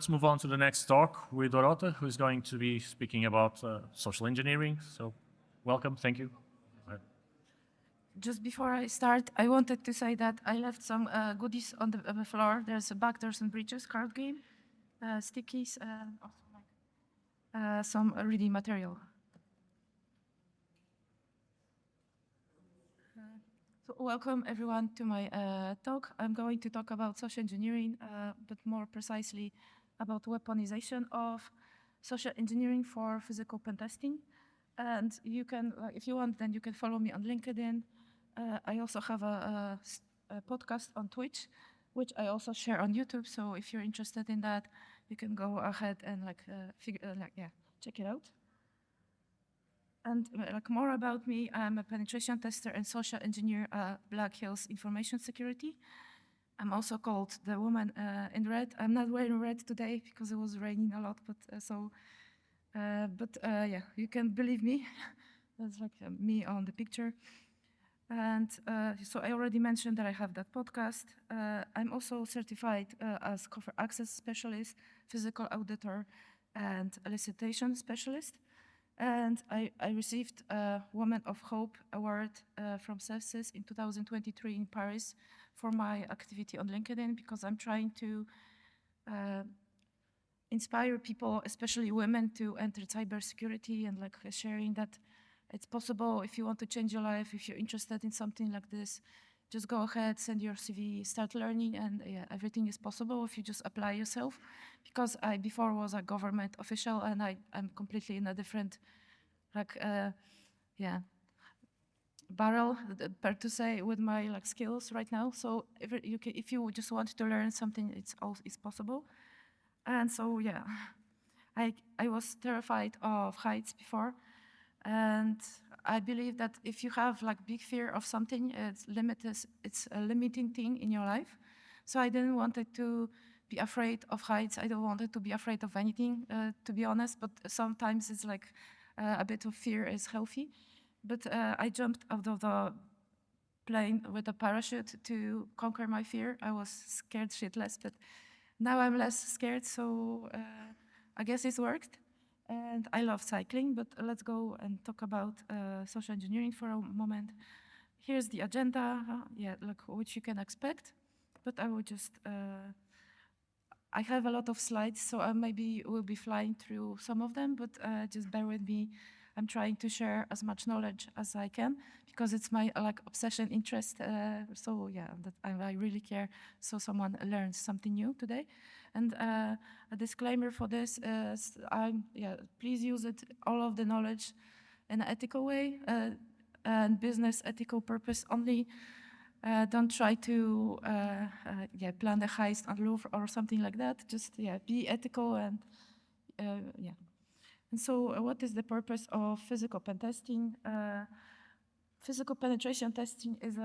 Let's move on to the next talk with Dorota, who is going to be speaking about social engineering. So welcome, thank you. Just before I start, I wanted to say that I left some goodies on the floor. There's a Backdoors and Breaches card game, stickies, and also like, some reading material. So welcome everyone to my talk. I'm going to talk about social engineering, but more precisely about weaponization of social engineering for physical pen testing. And you can, if you want, then you can follow me on LinkedIn. I also have a podcast on Twitch, which I also share on YouTube. So if you're interested in that, you can go ahead and check it out. And more about me, I'm a penetration tester and social engineer at Black Hills Information Security. I'm also called the woman in red. I'm not wearing red today because it was raining a lot, but yeah, you can believe me. That's like me on the picture. And so I already mentioned that I have that podcast. I'm also certified as Covert access specialist, physical auditor, and elicitation specialist. And I received a Woman of Hope award from Sepsis in 2023 in Paris for my activity on LinkedIn, because I'm trying to inspire people, especially women, to enter cybersecurity and like sharing that it's possible. If you want to change your life, if you're interested in something like this, just go ahead, send your CV, start learning, and yeah, everything is possible if you just apply yourself. Because I before was a government official, and I'm completely in a different, barrel, per to say, with my like skills right now. So if you just want to learn something, it's possible. And so yeah, I was terrified of heights before. And I believe that if you have like big fear of something, it's a limiting thing in your life. So I didn't want it to be afraid of heights. I don't want it to be afraid of anything, to be honest. But sometimes it's like a bit of fear is healthy. But I jumped out of the plane with a parachute to conquer my fear. I was scared shitless, but now I'm less scared. So I guess it's worked. And I love cycling, but let's go and talk about social engineering for a moment. Here's the agenda, which you can expect, but I will just, I have a lot of slides, so I maybe will be flying through some of them, but just bear with me. I'm trying to share as much knowledge as I can, because it's my obsession, interest, so yeah, that I really care, so someone learns something new today. And a disclaimer for this is, please use all of the knowledge in an ethical way, and business ethical purpose only. Don't try to plan a heist on Louvre or something like that. Just be ethical and And so, what is the purpose of physical pen testing? Physical penetration testing is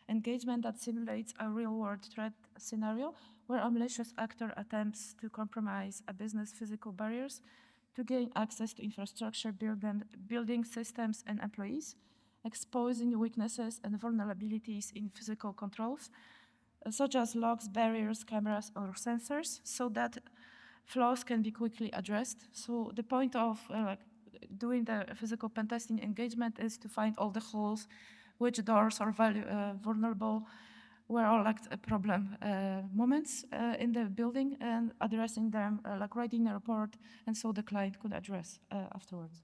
engagement that simulates a real-world threat scenario where a malicious actor attempts to compromise a business' physical barriers to gain access to infrastructure, building systems, and employees, exposing weaknesses and vulnerabilities in physical controls, such as locks, barriers, cameras, or sensors, so that flaws can be quickly addressed. So the point of doing the physical pen testing engagement is to find all the holes, which doors are vulnerable, where are problem moments in the building, and addressing them, writing a report, and so the client could address afterwards.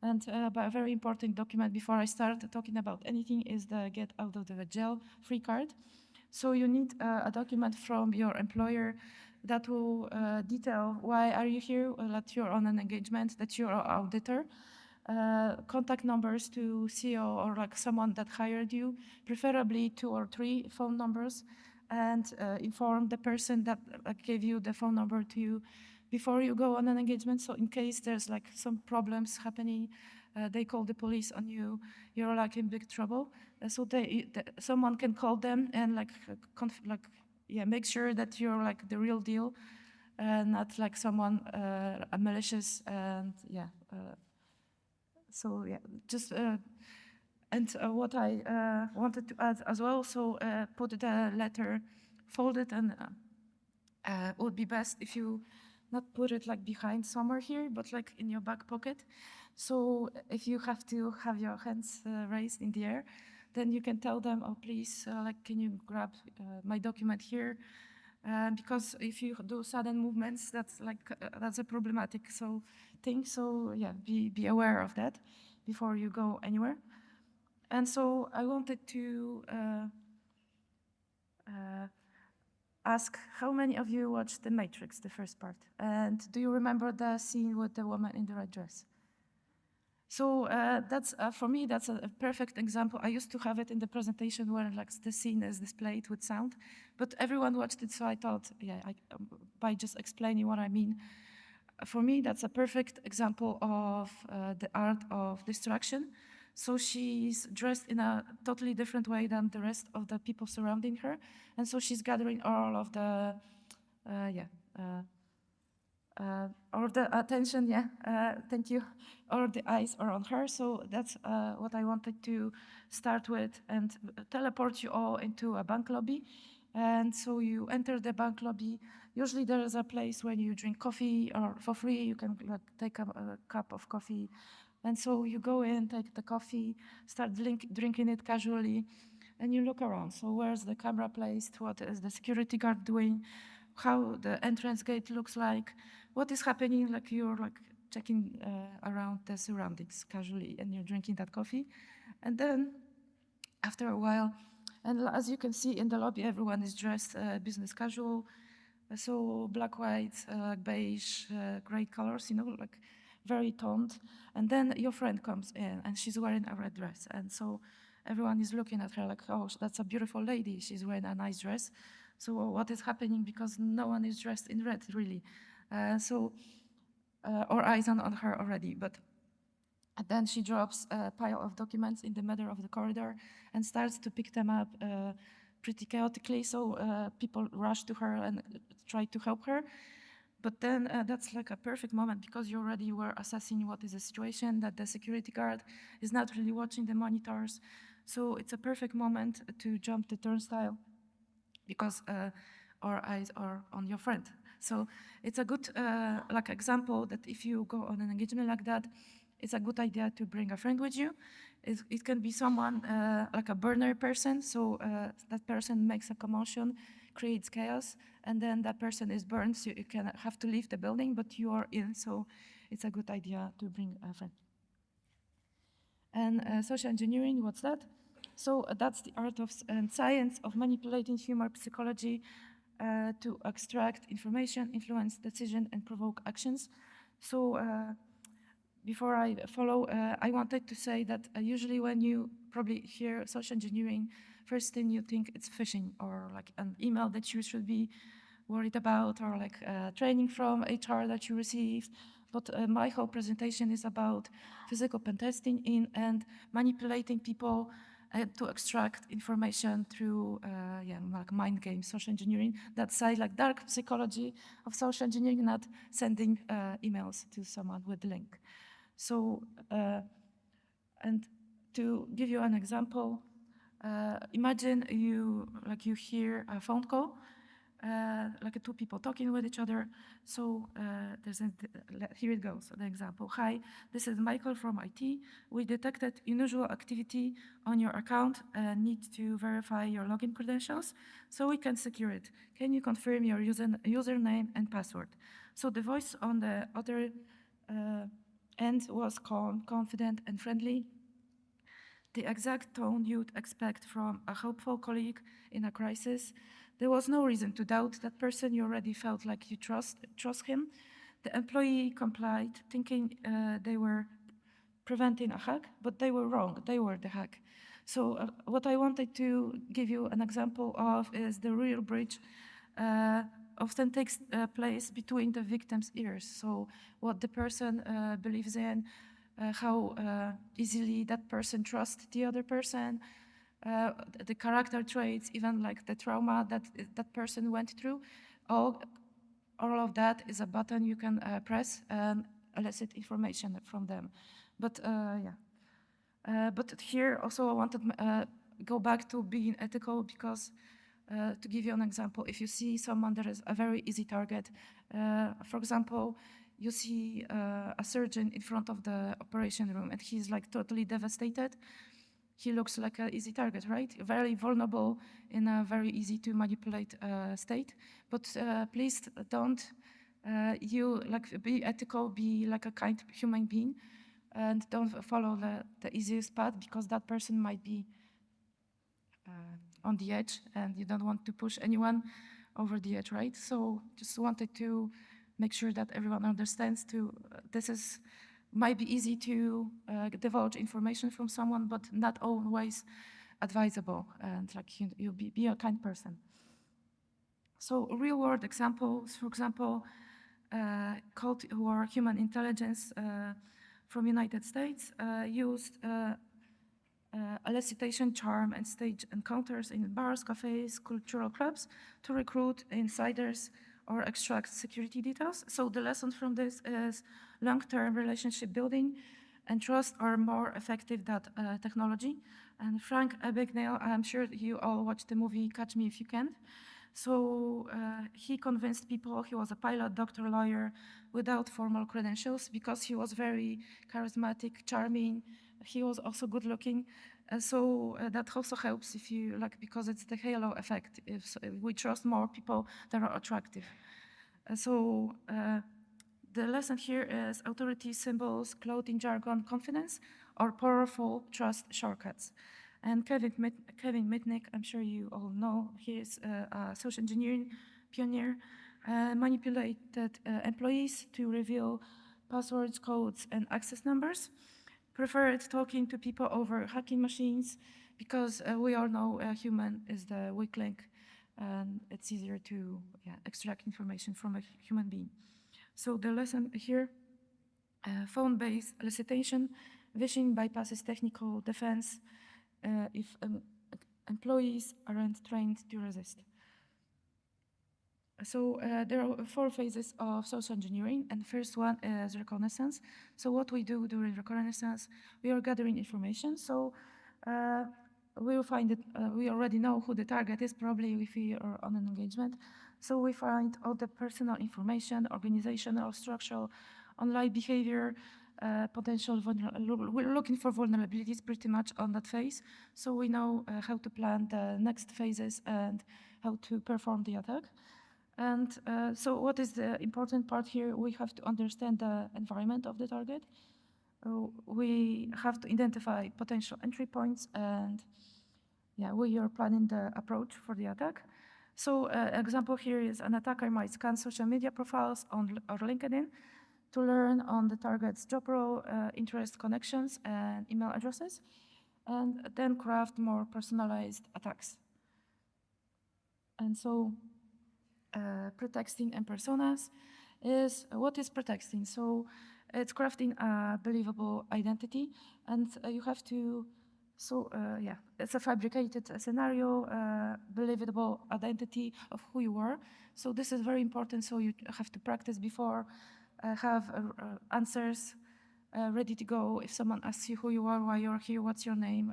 And but a very important document before I start talking about anything is the get out of the jail free card. So you need a document from your employer that will detail why are you here, that you're on an engagement, that you're an auditor, contact numbers to CEO or someone that hired you, preferably 2 or 3 phone numbers, and inform the person that gave you the phone number to you before you go on an engagement. So in case there's some problems happening, they call the police on you, you're in big trouble. So someone can call them and make sure that you're the real deal, not someone malicious. And what I wanted to add as well, so put the letter folded, and it would be best if you not put it like behind somewhere here, but like in your back pocket. So if you have to have your hands raised in the air, then you can tell them, oh, please, like, can you grab my document here? Because if you do sudden movements, that's like that's a problematic thing. So yeah, be aware of that before you go anywhere. And so I wanted to ask how many of you watched The Matrix, the first part, and do you remember the scene with the woman in the red dress? So that's for me, that's a perfect example. I used to have it in the presentation where like the scene is displayed with sound, but everyone watched it, so I thought, yeah, by just explaining what I mean, for me, that's a perfect example of the art of distraction. So she's dressed in a totally different way than the rest of the people surrounding her, and so she's gathering all of the, all of the attention, thank you. All of the eyes are on her, so that's what I wanted to start with and teleport you all into a bank lobby. And so you enter the bank lobby. Usually there is a place where you drink coffee, or for free you can like, take a cup of coffee. And so you go in, take the coffee, start drinking it casually, and you look around. So where's the camera placed? What is the security guard doing? How the entrance gate looks like? What is happening? Like you're like checking around the surroundings casually, and you're drinking that coffee. And then after a while, and as you can see in the lobby, everyone is dressed business casual. So black, white, beige, gray colors, you know, like very toned. And then your friend comes in and she's wearing a red dress. And so everyone is looking at her like, oh, that's a beautiful lady. She's wearing a nice dress. So what is happening? Because no one is dressed in red, really. Or eyes on her already. But then she drops a pile of documents in the middle of the corridor and starts to pick them up pretty chaotically. So people rush to her and try to help her. But then that's like a perfect moment because you already were assessing what is the situation, that the security guard is not really watching the monitors. So it's a perfect moment to jump the turnstile because our eyes are on your friend. So it's a good like example that if you go on an engagement like that, it's a good idea to bring a friend with you. It can be someone like a burner person, so that person makes a commotion, creates chaos, and then that person is burned, so you can have to leave the building, but you are in, so it's a good idea to bring a friend. And social engineering, what's that? So that's the art of and science of manipulating human psychology to extract information, influence decision, and provoke actions. So before I follow, I wanted to say that usually when you probably hear social engineering, first thing you think it's phishing or like an email that you should be worried about or like training from HR that you received. But my whole presentation is about physical pen testing and manipulating people to extract information through like mind games, social engineering. That's like dark psychology of social engineering, not sending emails to someone with a link. So, and to give you an example, imagine you hear a phone call, like two people talking with each other. So here it goes, the example. Hi, this is Michael from IT. We detected unusual activity on your account and need to verify your login credentials so we can secure it. Can you confirm your username and password? So the voice on the other end was calm, confident, and friendly. The exact tone you'd expect from a hopeful colleague in a crisis. There was no reason to doubt that person. You already felt like you trust him. The employee complied, thinking they were preventing a hack, but they were wrong. They were the hack. So what I wanted to give you an example of is the real breach often takes place between the victim's ears. So what the person believes in, how easily that person trusts the other person, the character traits, even like the trauma that that person went through. All of that is a button you can press and elicit information from them. But but here also I wanted to go back to being ethical because To give you an example, if you see someone that is a very easy target, for example, you see a surgeon in front of the operation room and he's like totally devastated. He looks like an easy target, right? Very vulnerable in a very easy to manipulate state. But please don't, you like be ethical, be like a kind human being, and don't follow the easiest path because that person might be on the edge and you don't want to push anyone over the edge, right? So just wanted to make sure that everyone understands this is might be easy to divulge information from someone, but not always advisable, and like you be a kind person. So real world examples, for example, Cold War Human Intelligence from United States used elicitation, charm, and stage encounters in bars, cafes, cultural clubs to recruit insiders or extract security details. So the lesson from this is long-term relationship building and trust are more effective than technology. And Frank Abagnale, I'm sure you all watched the movie Catch Me If You Can. So he convinced people he was a pilot, doctor, lawyer without formal credentials because he was very charismatic, charming. He was also good looking. So that also helps if you like, because it's the halo effect. If we trust more people that are attractive. The lesson here is authority symbols, clothing jargon, confidence, or powerful trust shortcuts. And Kevin Mitnick, I'm sure you all know, he is a social engineering pioneer, manipulated employees to reveal passwords, codes, and access numbers, preferred talking to people over hacking machines, because we all know a human is the weak link, and it's easier to extract information from a human being. So the lesson here, phone-based elicitation, phishing bypasses technical defense if employees aren't trained to resist. So there are 4 phases of social engineering, and the first one is reconnaissance. So what we do during reconnaissance, we are gathering information. So we will find it, we already know who the target is, probably if we are on an engagement. So we find all the personal information, organizational, structural, online behavior, potential we're looking for vulnerabilities pretty much on that phase. So we know how to plan the next phases and how to perform the attack. And so what is the important part here? We have to understand the environment of the target. We have to identify potential entry points, and we are planning the approach for the attack. So example here is an attacker might scan social media profiles or LinkedIn to learn on the target's job role, interest, connections, and email addresses, and then craft more personalized attacks. And so pretexting and personas is, what is pretexting? So it's crafting a believable identity, and you have to, it's a fabricated scenario, believable identity of who you are. So this is very important, so you have to practice before, have answers ready to go. If someone asks you who you are, why you're here, what's your name,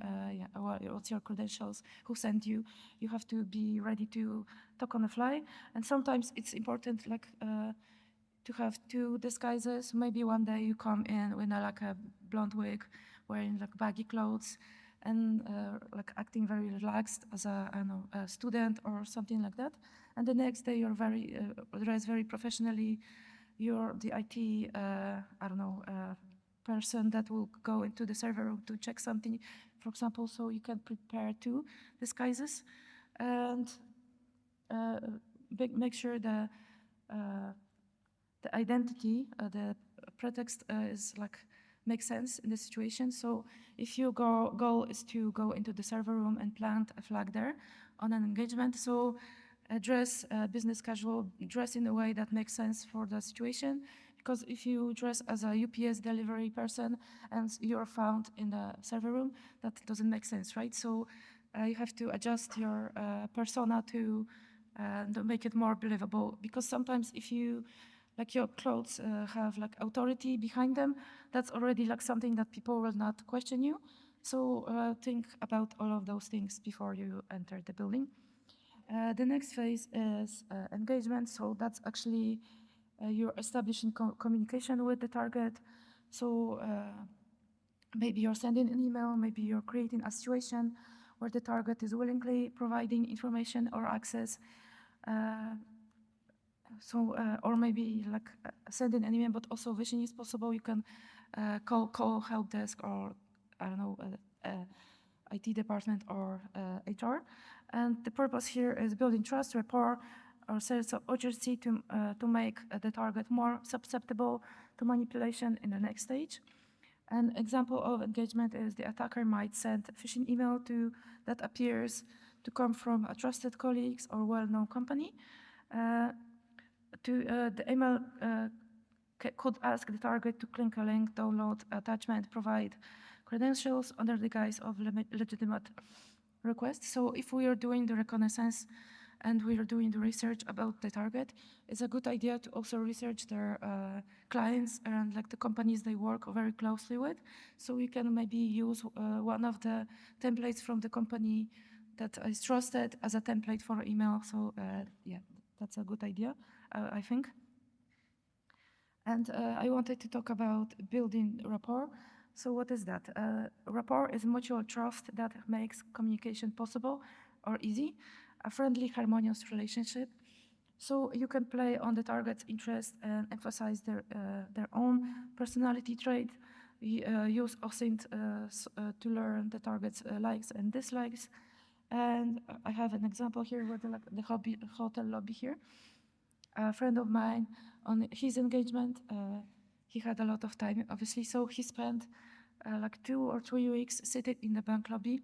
what's your credentials, who sent you, you have to be ready to talk on the fly. And sometimes it's important, like to have 2 disguises. Maybe one day you come in with like a blonde wig, wearing like baggy clothes, and like acting very relaxed as a student or something like that. And the next day you're very dressed very professionally. You're the IT, person that will go into the server room to check something, for example, so you can prepare 2 disguises and make sure the identity, the pretext is like makes sense in the situation. So if your goal is to go into the server room and plant a flag there on an engagement, so dress business casual, dress in a way that makes sense for the situation. Because if you dress as a UPS delivery person and you're found in the server room, that doesn't make sense, right? So you have to adjust your persona to make it more believable. Because sometimes if you, like your clothes have like authority behind them, that's already like something that people will not question you. So think about all of those things before you enter the building. The next phase is engagement. So that's actually you're establishing communication with the target. So maybe you're sending an email, maybe you're creating a situation where the target is willingly providing information or access. Or maybe like sending an email, but also phishing is possible. You can call help desk or I don't know, IT department or HR. And the purpose here is building trust, rapport, or sense of urgency to make the target more susceptible to manipulation in the next stage. An example of engagement is the attacker might send a phishing email that appears to come from a trusted colleagues or well-known company. The email could ask the target to click a link, download attachment, provide credentials under the guise of legitimate request. So if we are doing the reconnaissance and we are doing the research about the target, it's a good idea to also research their clients and like the companies they work very closely with. So we can maybe use one of the templates from the company that is trusted as a template for email. So yeah, that's a good idea, I think. And I wanted to talk about building rapport. So what is that? Rapport is mutual trust that makes communication possible or easy, a friendly, harmonious relationship. So you can play on the target's interest and emphasize their own personality trait. Use OSINT to learn the target's likes and dislikes. And I have an example here with the hotel lobby here. A friend of mine, on his engagement, he had a lot of time, obviously, so he spent like 2 or 3 weeks sitting in the bank lobby,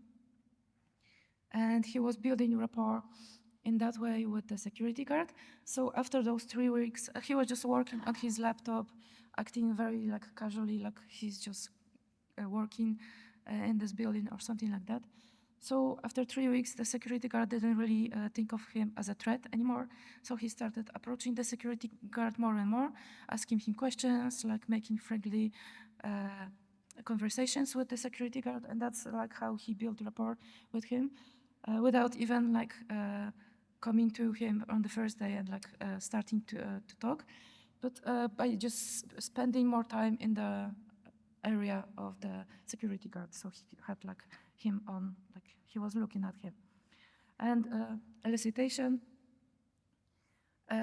and he was building rapport in that way with the security guard. So after those 3 weeks, he was just working on his laptop, acting very like casually, like he's just working in this building or something like that. So after 3 weeks, the security guard didn't really think of him as a threat anymore. So he started approaching the security guard more and more, asking him questions, like making friendly conversations with the security guard. And that's like how he built rapport with him without even like coming to him on the first day and like starting to talk. But by just spending more time in the area of the security guard. So he had like him on, like he was looking at him. And elicitation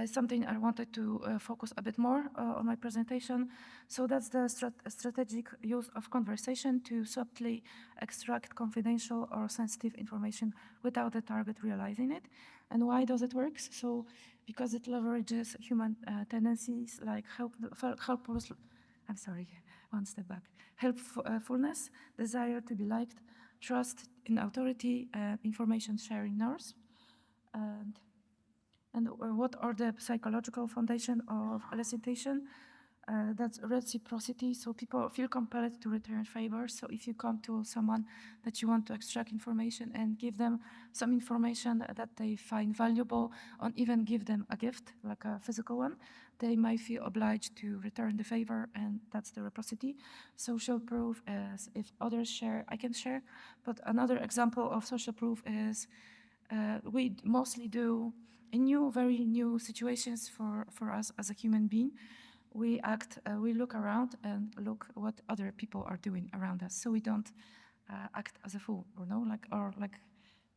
is something I wanted to focus a bit more on my presentation. So that's the strategic use of conversation to subtly extract confidential or sensitive information without the target realizing it. And why does it work? So because it leverages human tendencies like helpfulness, desire to be liked, trust in authority, information sharing norms. And what are the psychological foundation of elicitation? That's reciprocity. So people feel compelled to return favors. So if you come to someone that you want to extract information and give them some information that they find valuable, or even give them a gift, like a physical one, they might feel obliged to return the favor, and that's the reciprocity. Social proof is if others share, I can share. But another example of social proof is we mostly do in very new situations for us as a human being. We look around and look what other people are doing around us, so we don't act as a fool,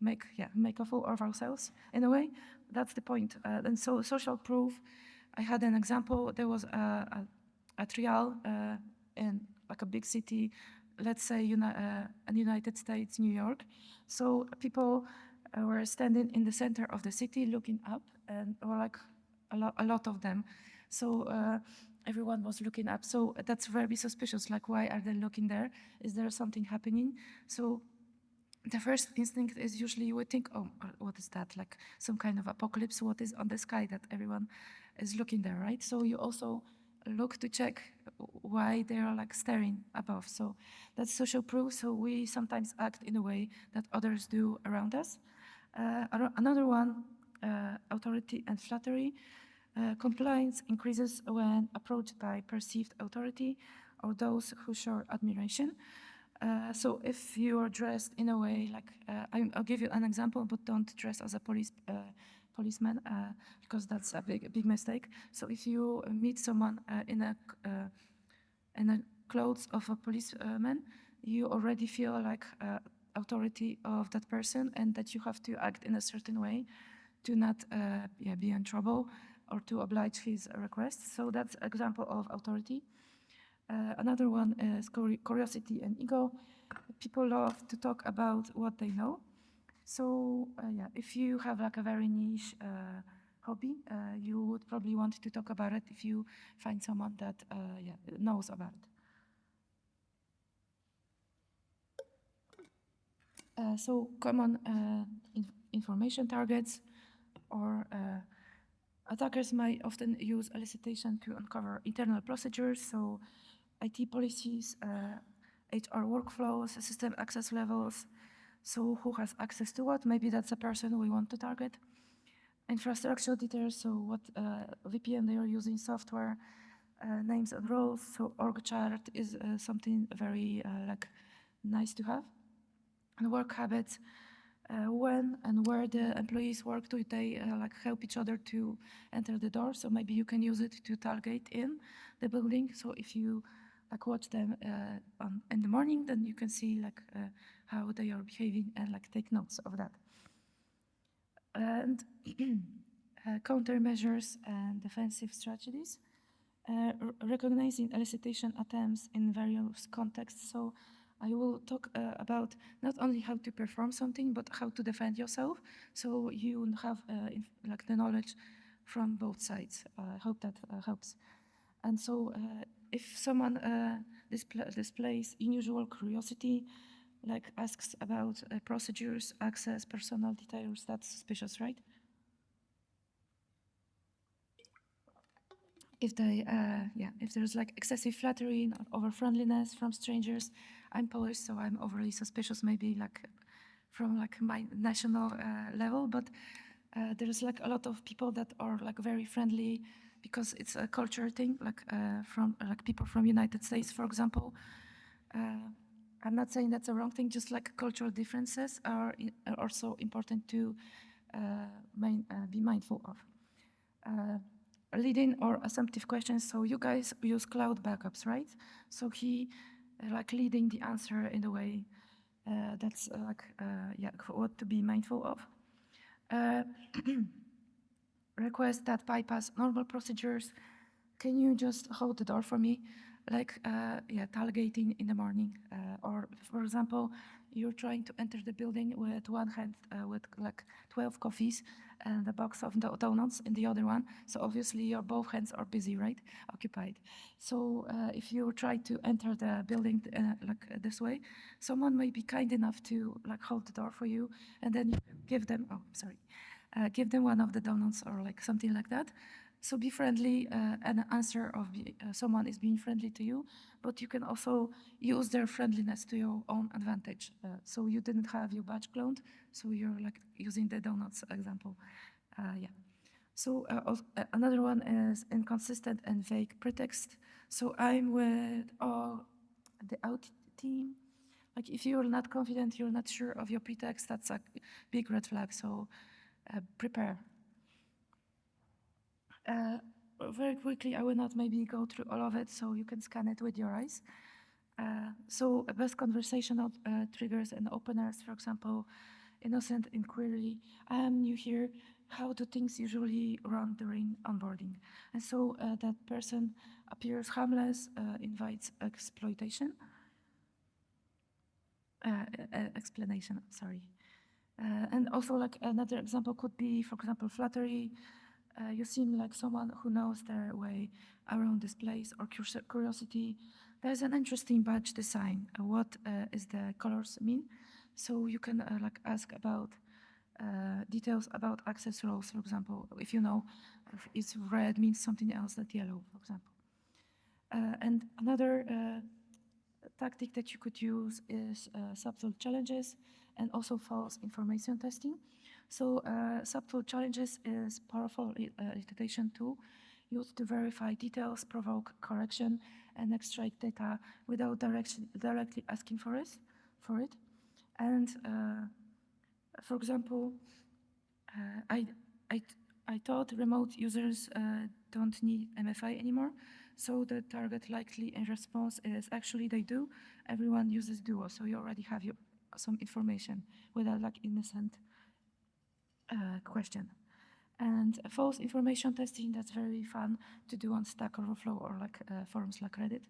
make a fool of ourselves in a way. That's the point. And so social proof. I had an example. There was a trial in like a big city, let's say United States, New York. So people were standing in the center of the city, looking up, and or like a lot of them. So everyone was looking up. So that's very suspicious. Like, why are they looking there? Is there something happening? So the first instinct is usually we think, oh, what is that? Like some kind of apocalypse. What is on the sky that everyone is looking there, right? So you also look to check why they are like staring above. So that's social proof. So we sometimes act in a way that others do around us. Another one, authority and flattery. Compliance increases when approached by perceived authority or those who show admiration. So if you are dressed in a way like, I'll give you an example, but don't dress as a policeman because that's a big mistake. So if you meet someone in a clothes of a policeman, you already feel like authority of that person and that you have to act in a certain way to not be in trouble or to oblige his requests. So that's example of authority. Another one is curiosity and ego. People love to talk about what they know. So if you have like a very niche hobby, you would probably want to talk about it if you find someone that knows about it. So common information targets or attackers might often use elicitation to uncover internal procedures, so IT policies, HR workflows, system access levels, so who has access to what, maybe that's a person we want to target. Infrastructure details, so what VPN they are using, software, names and roles, so org chart is something very like nice to have. And work habits, when and where the employees work, do they like help each other to enter the door? So maybe you can use it to target in the building. So if you like watch them in the morning, then you can see like how they are behaving and like take notes of that. And countermeasures and defensive strategies. Recognizing elicitation attempts in various contexts. So I will talk about not only how to perform something, but how to defend yourself. So you have like the knowledge from both sides. I hope that helps. And so if someone displays unusual curiosity, like asks about procedures, access, personal details, that's suspicious, right? If they, if there's like excessive flattery or over friendliness from strangers, I'm Polish, so I'm overly suspicious, maybe like from like my national level, but there's like a lot of people that are like very friendly because it's a culture thing, like from like people from United States, for example. I'm not saying that's a wrong thing, just like cultural differences are also important to be mindful of. Leading or assumptive questions. So you guys use cloud backups, right? So he like leading the answer in a way that's like what to be mindful of. Requests that bypass normal procedures. Can you just hold the door for me? Like tailgating in the morning, or for example, you're trying to enter the building with one hand with like 12 coffees and a box of donuts in the other one. So obviously your both hands are busy, right? Occupied. So if you try to enter the building like this way, someone may be kind enough to like hold the door for you, and then you give them, give them one of the donuts or like something like that. So be friendly, an answer of someone is being friendly to you, but you can also use their friendliness to your own advantage. So you didn't have your badge cloned, so you're like using the donuts example. So another one is inconsistent and vague pretext. So I'm with the out team. Like if you're not confident, you're not sure of your pretext, that's a big red flag. So prepare. Very quickly, I will not maybe go through all of it, so you can scan it with your eyes. So best conversational triggers and openers, for example, innocent inquiry. I am new here. How do things usually run during onboarding? And so that person appears harmless, invites exploitation. Explanation, sorry. And also like another example could be, for example, flattery. You seem like someone who knows their way around this place, or curiosity. There's an interesting badge design. What is the colors mean? So you can like ask about details about access roles, for example. If you know if red means something else than yellow, for example. And another tactic that you could use is subtle challenges and also false information testing. So subtle challenges is powerful elicitation tool. used to verify details, provoke correction, and extract data without directly asking for it. And for example, I thought remote users don't need MFA anymore, so the target likely in response is actually they do. Everyone uses Duo, so you already have some information without like innocent question. And false information testing, that's very fun to do on Stack Overflow or like forums like Reddit.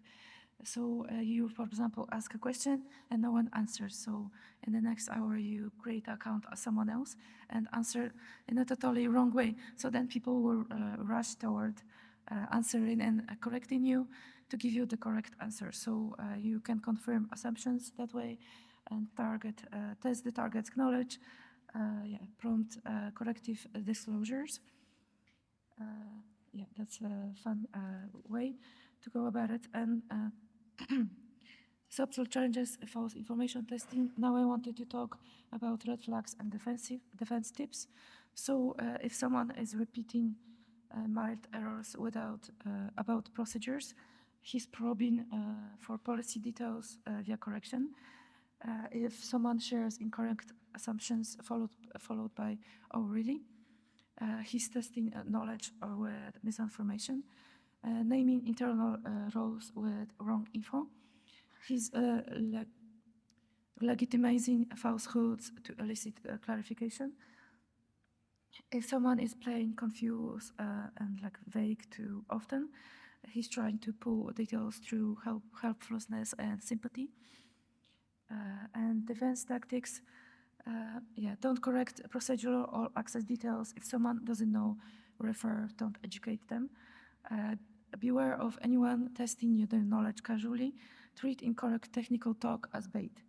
So you, for example, ask a question and no one answers. So in the next hour, you create an account as someone else and answer in a totally wrong way. So then people will rush toward answering and correcting you to give you the correct answer. So you can confirm assumptions that way and test the target's knowledge, prompt corrective disclosures. That's a fun way to go about it. And subtle challenges, false information testing. Now I wanted to talk about red flags and defense tips. So if someone is repeating mild errors about procedures, he's probing for policy details via correction. If someone shares incorrect assumptions followed by, oh really? He's testing knowledge or with misinformation, naming internal roles with wrong info. He's legitimizing falsehoods to elicit clarification. If someone is playing confused and like vague too often, he's trying to pull details through helpfulness and sympathy. And defense tactics, don't correct procedural or access details. If someone doesn't know, refer, don't educate them. Beware of anyone testing you their knowledge casually. Treat incorrect technical talk as bait.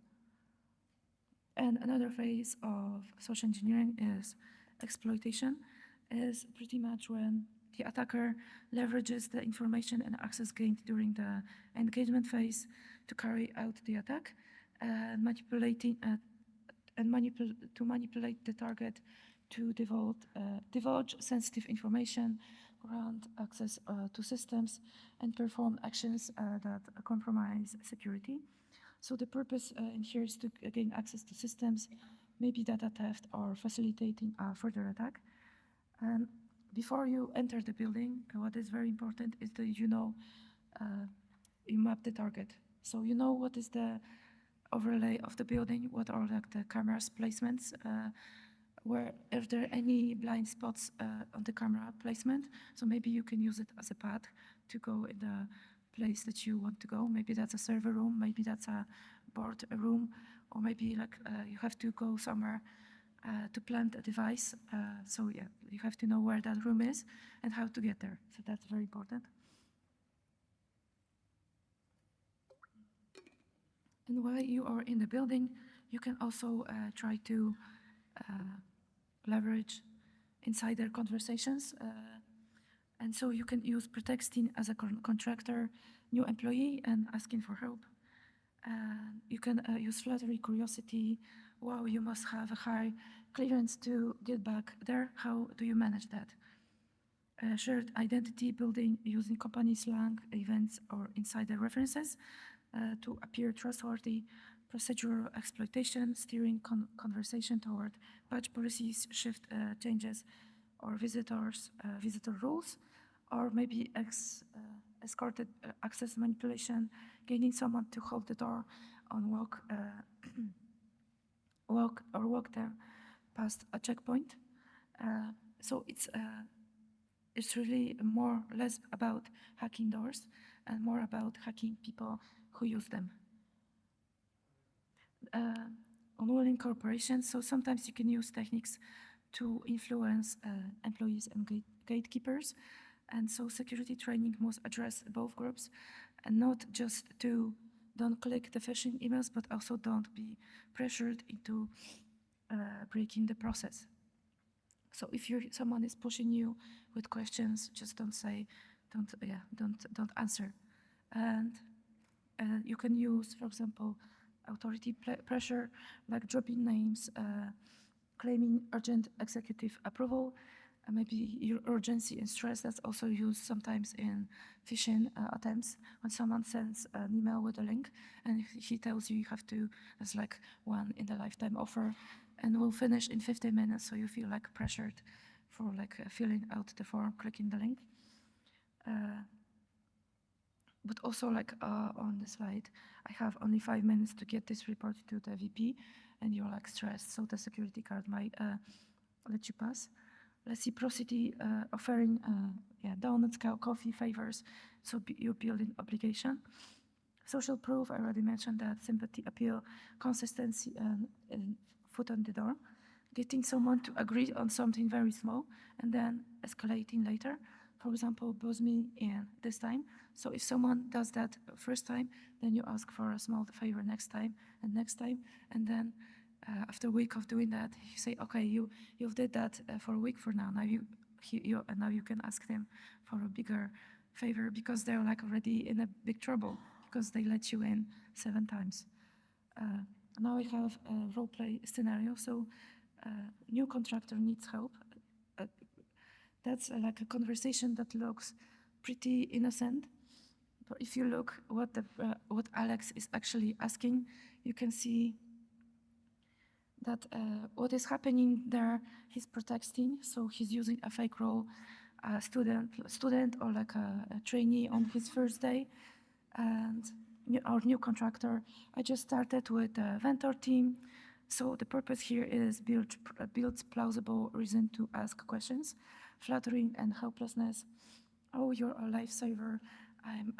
And another phase of social engineering is exploitation, is pretty much when the attacker leverages the information and access gained during the engagement phase to carry out the attack, to manipulate the target to divulge sensitive information, grant access to systems, and perform actions that compromise security. So the purpose in here is to gain access to systems, maybe data theft or facilitating a further attack. And before you enter the building, what is very important is that you map the target. So you know what is the overlay of the building, what are like the cameras placements, where if there are any blind spots on the camera placement, so maybe you can use it as a path to go in the place that you want to go. Maybe that's a server room, maybe that's a board room, or maybe like you have to go somewhere to plant a device. So yeah, you have to know where that room is and how to get there. So that's very important. And while you are in the building, you can also try to leverage insider conversations. And so you can use Pretexting as a contractor, new employee, and asking for help. You can use flattery, curiosity. Wow, you must have a high clearance to get back there. How do you manage that? Shared identity building using company slang, events, or insider references to appear trustworthy. Procedural exploitation, steering conversation toward patch policies, shift changes, or visitor rules, or maybe escorted access manipulation, gaining someone to hold the door on walk them past a checkpoint. So it's really less about hacking doors and more about hacking people who use them. Unwilling corporations, so sometimes you can use techniques to influence employees and gatekeepers. And so security training must address both groups and not just to don't click the phishing emails, but also don't be pressured into breaking the process. So if someone is pushing you with questions, just don't answer. And you can use, for example, authority pressure, like dropping names, claiming urgent executive approval, maybe your urgency and stress. That's also used sometimes in phishing attempts when someone sends an email with a link and he tells you have to, it's like one in the lifetime offer and we'll finish in 15 minutes, so you feel like pressured for like filling out the form, clicking the link. But also like on the slide, I have only 5 minutes to get this report to the VP and you're like stressed, so the security card might let you pass. Reciprocity, offering donuts, coffee, favors, so you build an obligation. Social proof, I already mentioned that. Sympathy, appeal, consistency, and foot on the door. Getting someone to agree on something very small and then escalating later. For example, buzz me in this time. So if someone does that first time, then you ask for a small favor next time, and then after a week of doing that, you say, okay, you've did that for a week for now. Now now you can ask them for a bigger favor because they're like already in a big trouble because they let you in 7 times. Now I have a role play scenario. So new contractor needs help. That's like a conversation that looks pretty innocent. But if you look what Alex is actually asking, you can see that what is happening there, he's pretexting, so he's using a fake role, a student or like a trainee on his first day, and our new contractor. I just started with a vendor team, so the purpose here is builds plausible reason to ask questions, flattering and helplessness. Oh, you're a lifesaver. I'm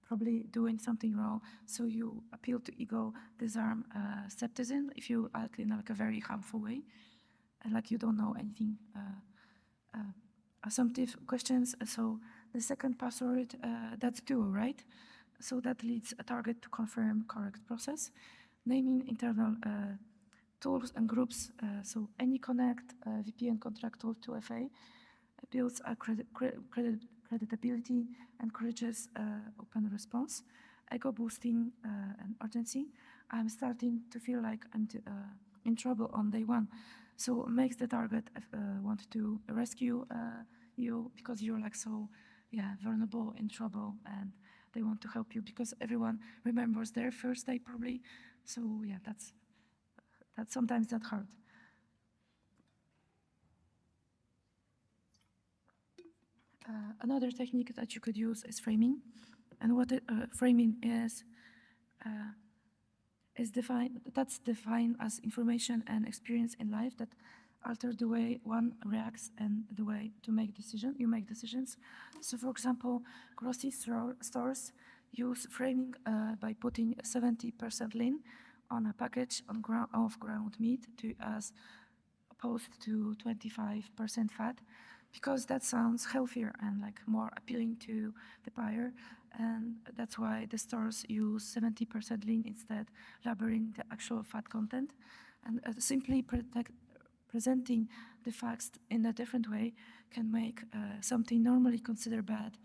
probably doing something wrong. So you appeal to ego, disarm skepticism if you act in like a very harmful way, and like you don't know anything. Assumptive questions. So the second password, that's duo, right? So that leads a target to confirm correct process. Naming internal tools and groups. So any connect, VPN contract tool to FA builds a creditability, encourages open response, ego boosting and urgency. I'm starting to feel like I'm in trouble on day one. So makes the target want to rescue you because you're like so vulnerable, in trouble, and they want to help you because everyone remembers their first day probably. So yeah, that's sometimes that hard. Another technique that you could use is framing, and what framing is defined. That's defined as information and experience in life that alter the way one reacts and the way to make decisions. You make decisions. So, for example, grocery stores use framing by putting 70% lean on a package of ground meat as opposed to 25% fat, because that sounds healthier and like more appealing to the buyer, and that's why the stores use 70% lean instead, labeling the actual fat content, and simply presenting the facts in a different way can make something normally considered bad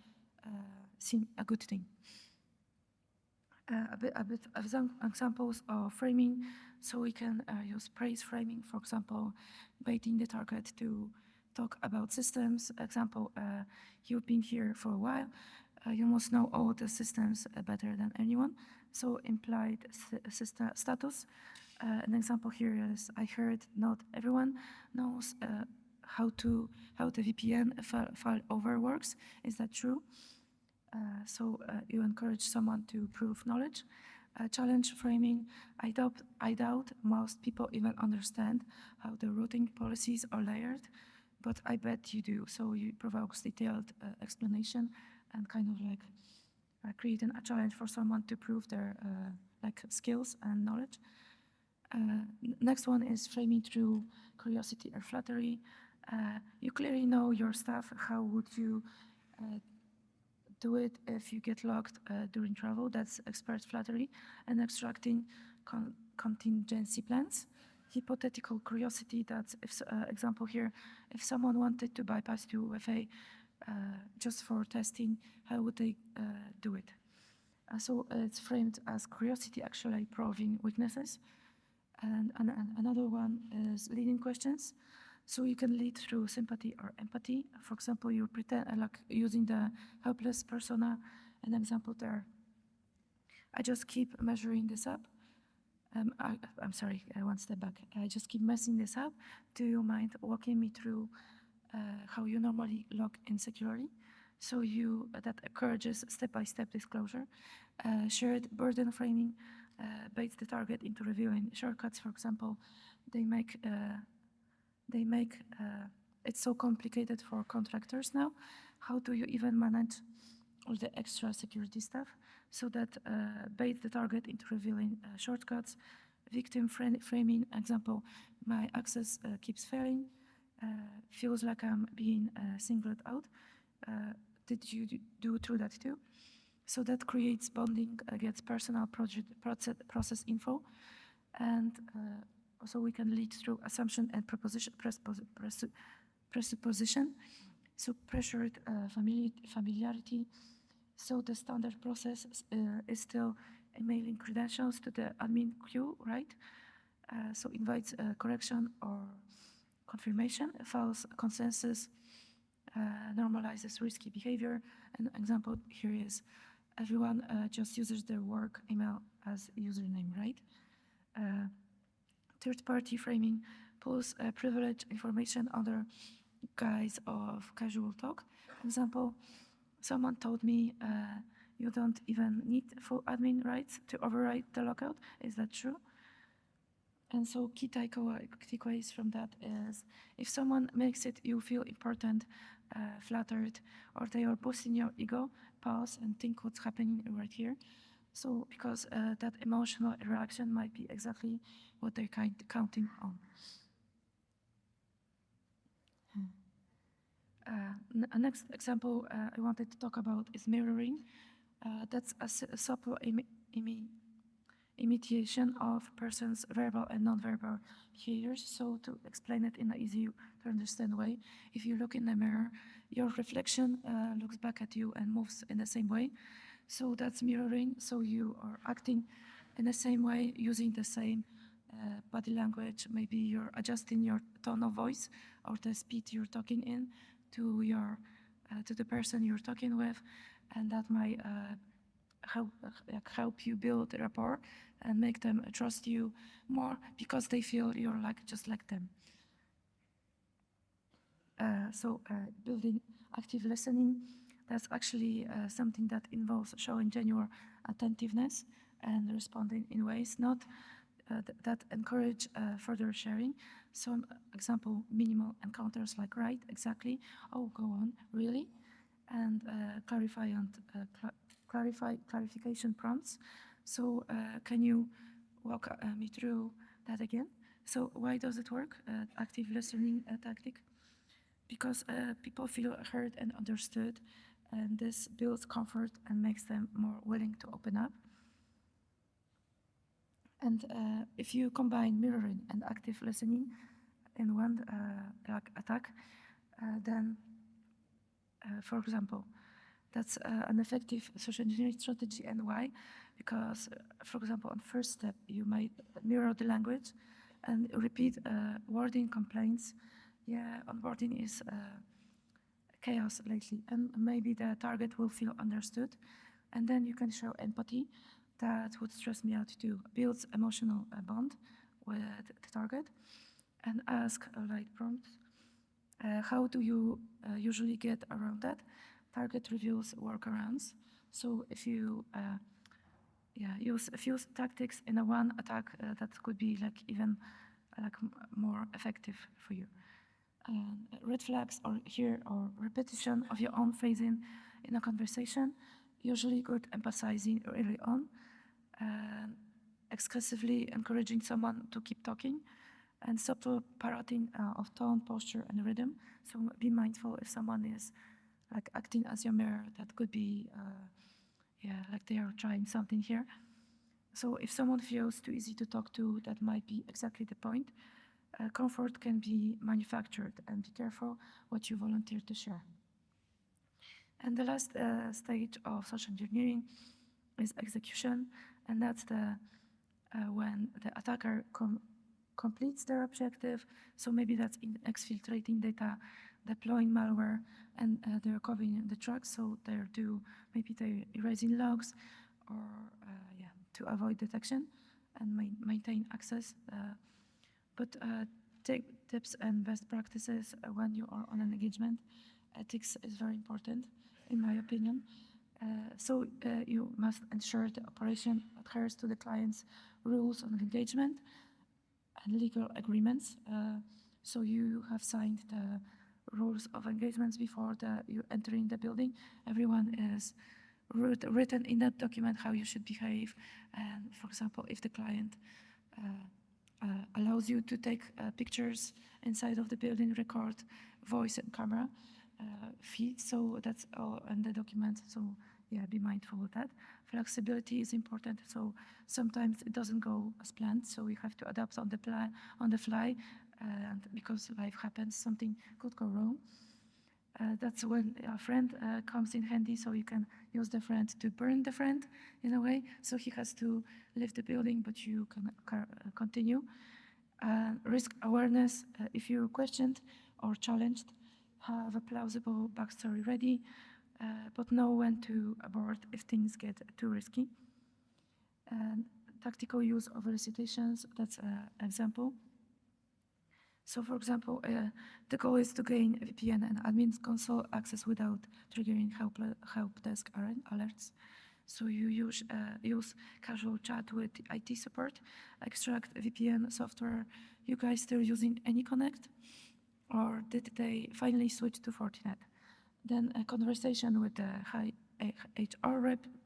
seem a good thing. A bit of some examples of framing. So we can use praise framing, for example, baiting the target to talk about systems. Example, you've been here for a while. You must know all the systems better than anyone. So implied status. An example here is, I heard not everyone knows how the VPN failover works. Is that true? So you encourage someone to prove knowledge. Challenge framing. I doubt most people even understand how the routing policies are layered, but I bet you do. So you provokes detailed explanation and kind of like creating a challenge for someone to prove their like skills and knowledge. Next one is framing through curiosity or flattery. You clearly know your stuff. How would you do it if you get locked during travel? That's expert flattery. And extracting contingency plans. Hypothetical curiosity. That's example here. If someone wanted to bypass UFA just for testing, how would they do it? So it's framed as curiosity actually proving weaknesses. And another one is leading questions. So you can lead through sympathy or empathy. For example, you pretend like using the helpless persona, an example there. I just keep measuring this up. I'm sorry, one step back. I just keep messing this up. Do you mind walking me through how you normally log in securely? So that encourages step-by-step disclosure. Shared burden framing baits the target into revealing shortcuts. For example, they make it so complicated for contractors now. How do you even manage all the extra security stuff? So that baits the target into revealing shortcuts. Victim framing, example, my access keeps failing, feels like I'm being singled out. Did you do through that too? So that creates bonding, gets personal process info, and also we can lead through assumption and presupposition. So pressured familiarity. So the standard process is still emailing credentials to the admin queue, right? So invites correction or confirmation. False consensus normalizes risky behavior. An example here is everyone just uses their work email as username, right? Third-party framing pulls privileged information under guise of casual talk. Example, someone told me you don't even need full admin rights to override the lockout. Is that true? And so key takeaways from that is if someone makes it you feel important, flattered, or they are boosting your ego, pause and think what's happening right here. So because that emotional reaction might be exactly what they're counting on. Next example I wanted to talk about is mirroring. That's a subtle imitation of person's verbal and non-verbal behaviors. So to explain it in an easy to understand way, if you look in the mirror, your reflection looks back at you and moves in the same way. So that's mirroring. So you are acting in the same way, using the same body language. Maybe you're adjusting your tone of voice or the speed you're talking in to the person you're talking with, and that might help you build rapport and make them trust you more because they feel you're just like them. So building active listening, that's actually something that involves showing genuine attentiveness and responding in ways that encourage further sharing. So example, minimal encounters like right, exactly, oh, go on, really? And clarification prompts. So can you walk me through that again? So why does it work, active listening tactic? Because people feel heard and understood, and this builds comfort and makes them more willing to open up. And if you combine mirroring and active listening in one attack, then, for example, that's an effective social engineering strategy. And why? Because, for example, on first step, you might mirror the language and repeat wording complaints. Yeah, onboarding is chaos lately, and maybe the target will feel understood. And then you can show empathy. That would stress me out too. Builds emotional bond with the target, and ask light prompts. How do you usually get around that? Target reveals workarounds. So if you use a few tactics in a one attack, that could be even more effective for you. Red flags or repetition of your own phasing in a conversation, usually good emphasizing early on, excessively encouraging someone to keep talking, and subtle parroting of tone, posture, and rhythm. So be mindful if someone is acting as your mirror, that could be like they are trying something here. So if someone feels too easy to talk to, that might be exactly the point. Comfort can be manufactured, and be careful what you volunteer to share. And the last stage of social engineering is execution, and that's when the attacker completes their objective. So maybe that's in exfiltrating data, deploying malware, and they're recovering the tracks. So maybe they're erasing logs, or to avoid detection and maintain access. But take tips and best practices when you are on an engagement. Ethics is very important, in my opinion. So you must ensure the operation adheres to the client's rules on engagement and legal agreements. So you have signed the rules of engagements before you entering the building. Everyone is written in that document how you should behave. And for example, if the client allows you to take pictures inside of the building, record voice and camera feed, so that's all in the document. So yeah, be mindful of that. Flexibility is important. So sometimes it doesn't go as planned, so you have to adapt on the fly, and because life happens, something could go wrong. That's when a friend comes in handy, so you can use the friend to burn the friend in a way. So he has to leave the building, but you can continue. Risk awareness, if you're questioned or challenged, have a plausible backstory ready, but know when to abort if things get too risky. And tactical use of elicitations, that's an example. So for example, the goal is to gain VPN and admin console access without triggering help desk alerts. So you use casual chat with IT support, extract VPN software. You guys still using AnyConnect? Or did they finally switch to Fortinet? Then a conversation with the high HR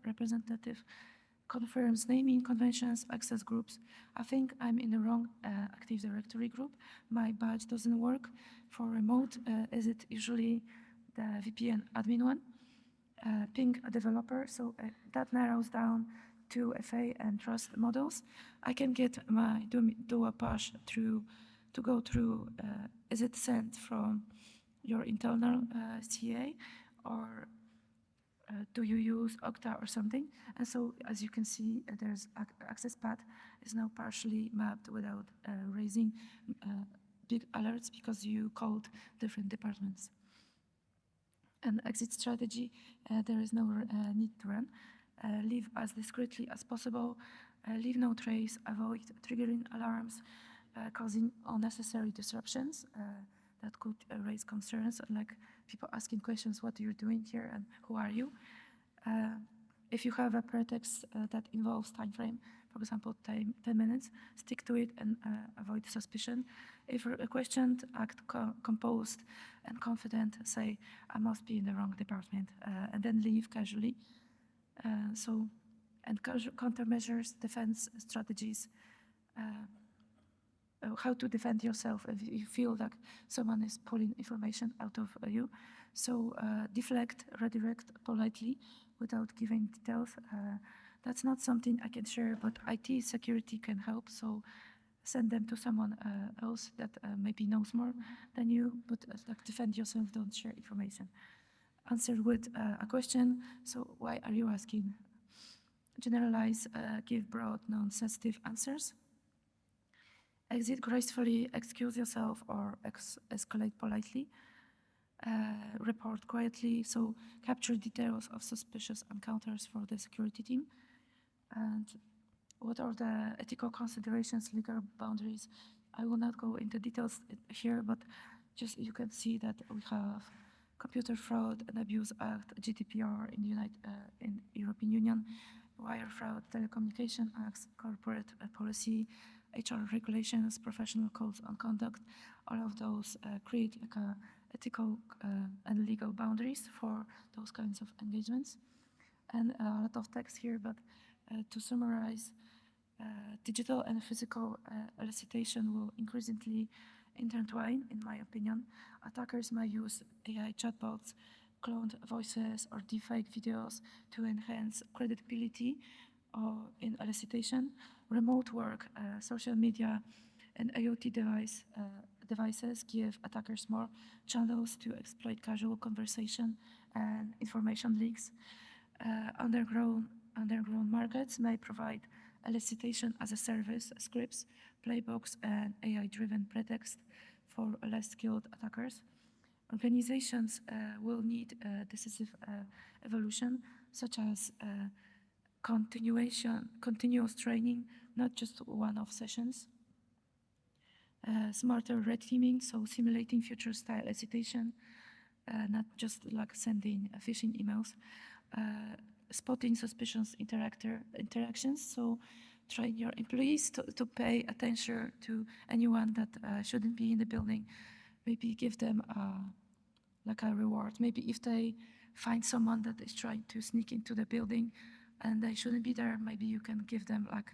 representative confirms naming conventions, access groups. I think I'm in the wrong Active Directory group. My badge doesn't work for remote. Is it usually the VPN admin one? Ping a developer, so that narrows down to FA and trust models. I can get my do a push to go through, is it sent from your internal CA, or do you use Okta or something? And so, as you can see, there's access path is now partially mapped without raising big alerts because you called different departments. And exit strategy, there is no need to run. Leave as discreetly as possible. Leave no trace. Avoid triggering alarms, causing unnecessary disruptions that could raise concerns, like people asking questions, what are you doing here and who are you? If you have a pretext that involves time frame, for example, 10 minutes, stick to it and avoid suspicion. If questioned, act composed and confident, say, I must be in the wrong department, and then leave casually. Countermeasures, defense strategies, how to defend yourself if you feel like someone is pulling information out of you. So deflect, redirect politely without giving details. That's not something I can share, but IT security can help. So send them to someone else that maybe knows more than you, but like defend yourself, don't share information. Answer with a question. So why are you asking? Generalize, give broad, non-sensitive answers. Exit gracefully, excuse yourself, or escalate politely. Report quietly, so capture details of suspicious encounters for the security team. And what are the ethical considerations, legal boundaries? I will not go into details here, but just you can see that we have Computer Fraud and Abuse Act, GDPR in European Union, Wire Fraud, Telecommunication Acts, Corporate Policy, HR regulations, professional codes on conduct. All of those create like a ethical and legal boundaries for those kinds of engagements. And a lot of text here, but to summarize, digital and physical elicitation will increasingly intertwine, in my opinion. Attackers might use AI chatbots, cloned voices, or deepfake videos to enhance credibility in elicitation. Remote work, social media, and IoT devices give attackers more channels to exploit casual conversation and information leaks. Underground markets may provide elicitation as a service, scripts, playbooks, and AI-driven pretext for less skilled attackers. Organizations will need decisive evolution, such as continuous training, not just one-off sessions. Smarter red teaming, so simulating future-style elicitation, not just like sending phishing emails. Spotting suspicious interactions, so train your employees to pay attention to anyone that shouldn't be in the building. Maybe give them like a reward. Maybe if they find someone that is trying to sneak into the building and they shouldn't be there, maybe you can give them like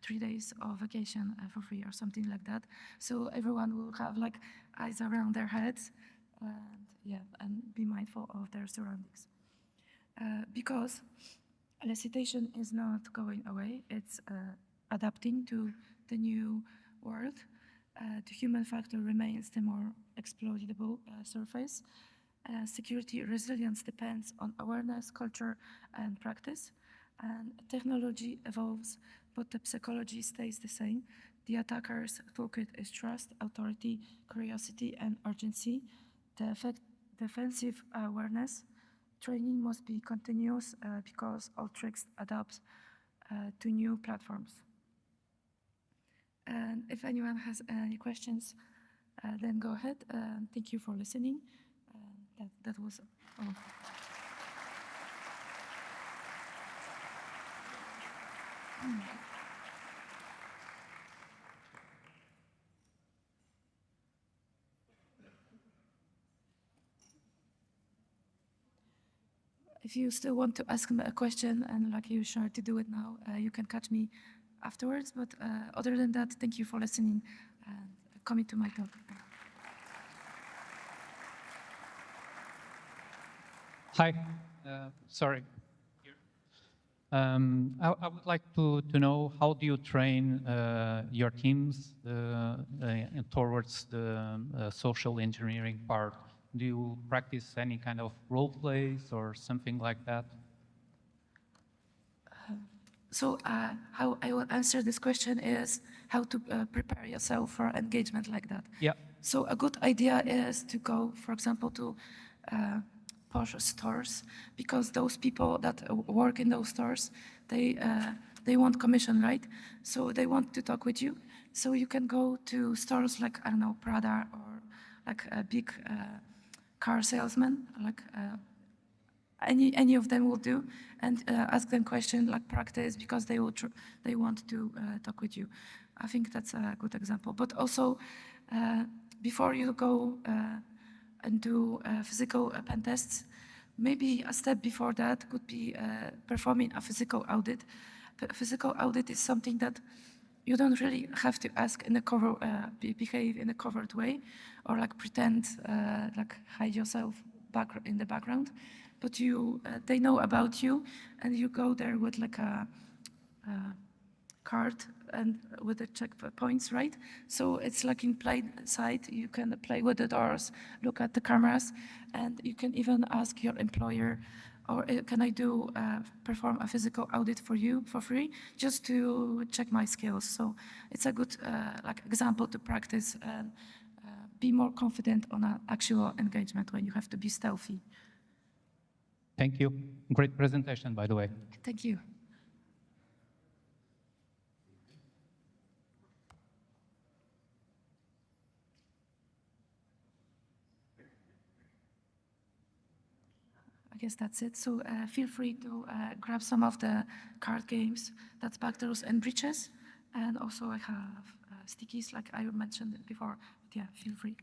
3 days of vacation for free or something like that. So everyone will have like eyes around their heads, and be mindful of their surroundings. Because elicitation is not going away, it's adapting to the new world. The human factor remains the more exploitable surface. Security resilience depends on awareness, culture, and practice. And technology evolves, but the psychology stays the same. The attacker's toolkit is trust, authority, curiosity, and urgency. The defensive awareness training must be continuous because all tricks adapt to new platforms. And if anyone has any questions, then go ahead. Thank you for listening. That was all. If you still want to ask me a question and like you're sure to do it now, you can catch me afterwards. But other than that, thank you for listening and coming to my talk. Hi, sorry. I would like to know, how do you train your teams towards the social engineering part? Do you practice any kind of role plays or something like that? So how I will answer this question is how to prepare yourself for engagement like that. Yeah. So a good idea is to go, for example, to posh stores, because those people that work in those stores, they want commission, right? So they want to talk with you. So you can go to stores like, I don't know, Prada, or like a big car salesman, like any of them will do, and ask them questions, like practice, because they want to talk with you. I think that's a good example. But also, before you go and do physical pen tests, maybe a step before that could be performing a physical audit. Physical audit is something that you don't really have to ask in a behave in a covert way, or like pretend, like hide yourself in the background. But they know about you, and you go there with like a card and with the checkpoints, right? So it's like in plain sight. You can play with the doors, look at the cameras, and you can even ask your employer, or can I perform a physical audit for you for free, just to check my skills. So it's a good like example to practice and be more confident on an actual engagement when you have to be stealthy. Thank you. Great presentation, by the way. Thank you. I guess that's it. So feel free to grab some of the card games. That's Backdoors and Breaches. And also I have stickies, like I mentioned before. But yeah, feel free.